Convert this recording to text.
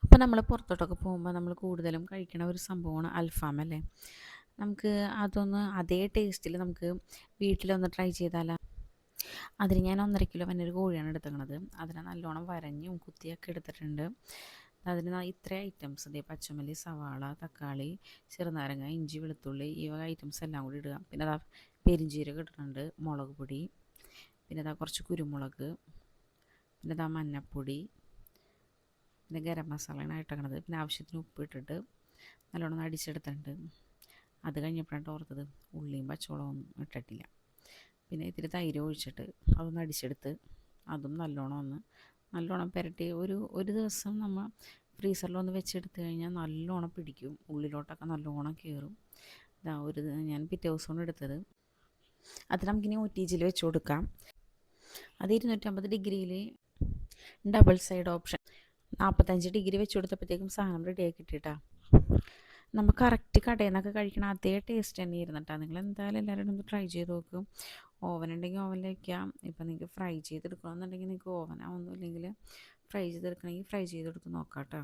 അപ്പോൾ നമ്മൾ പുറത്തോട്ടൊക്കെ പോകുമ്പോൾ നമ്മൾ കൂടുതലും കഴിക്കണ ഒരു സംഭവമാണ് അൽഫാം അല്ലേ. നമുക്ക് അതൊന്ന് അതേ ടേസ്റ്റിൽ നമുക്ക് വീട്ടിലൊന്ന് ട്രൈ ചെയ്താലോ. അതിന് ഞാൻ 1.5 കിലോ വന്നൊരു കോഴിയാണ് എടുത്തേക്കണത്. അതിനെ നല്ലോണം വരഞ്ഞും കുത്തിയൊക്കെ എടുത്തിട്ടുണ്ട്. അതിന് ഇത്ര ഐറ്റംസ് ഇതേ പച്ചമല്ലി, സവാള, തക്കാളി, ചെറുനാരങ്ങ, ഇഞ്ചി, വെളുത്തുള്ളി ഈ വക ഐറ്റംസ് എല്ലാം കൂടി ഇടുക. പിന്നെ അതാ പെരിഞ്ജീരകം ഇടുന്നുണ്ട്, മുളക് പൊടി, പിന്നെ അതാ കുറച്ച് കുരുമുളക്, പിന്നെ അതാ മഞ്ഞൾപ്പൊടി, പിന്നെ ഗരം മസാലയാണ് ഇട്ടേക്കണത്. പിന്നെ ആവശ്യത്തിന് ഉപ്പ് ഇട്ടിട്ട് നല്ലോണം അടിച്ചെടുത്തിട്ടുണ്ട്. അത് കഴിഞ്ഞപ്പോഴാണ് ഓർത്തത് ഉള്ളിയും പച്ചമുളകൊന്നും ഇട്ടിട്ടില്ല. പിന്നെ ഇത്തിരി തൈര് ഒഴിച്ചിട്ട് അതൊന്ന് അടിച്ചെടുത്ത് അതും നല്ലോണം പുരട്ടി ഒരു ദിവസം നമ്മൾ ഫ്രീസറിലൊന്ന് വെച്ചെടുത്ത് കഴിഞ്ഞാൽ നല്ലോണം പിടിക്കും, ഉള്ളിലോട്ടൊക്കെ നല്ലോണം കയറും. ഇതാ ഞാൻ പിറ്റേ ദിവസമാണ് എടുത്തത്. അത് നമുക്കിനി OTGയിൽ വെച്ച് കൊടുക്കാം. അത് 250 ഡിഗ്രിയിൽ ഡബിൾ സൈഡ് ഓപ്ഷൻ 45 ഡിഗ്രി വെച്ച് കൊടുത്തപ്പോഴത്തേക്കും സാധനം റെഡിയാക്കി കിട്ടിയിട്ടാ. നമ്മൾ കറക്റ്റ് കടയിൽ നിന്നൊക്കെ കഴിക്കണം അതേ ടേസ്റ്റ് തന്നെ ഇരുന്നിട്ടാണ്. നിങ്ങൾ എന്തായാലും എല്ലാവരും ഒന്ന് ട്രൈ ചെയ്ത് നോക്കും. ഓവൻ ഉണ്ടെങ്കിൽ ഓവനിൽ വയ്ക്കാം. ഇപ്പം നിങ്ങൾക്ക് ഫ്രൈ ചെയ്തെടുക്കണമെന്നുണ്ടെങ്കിൽ നിങ്ങൾക്ക് ഓവനാവുന്നില്ലെങ്കിൽ ഫ്രൈ ചെയ്തെടുക്കണമെങ്കിൽ ഫ്രൈ ചെയ്തെടുത്ത് നോക്കാം കേട്ടോ.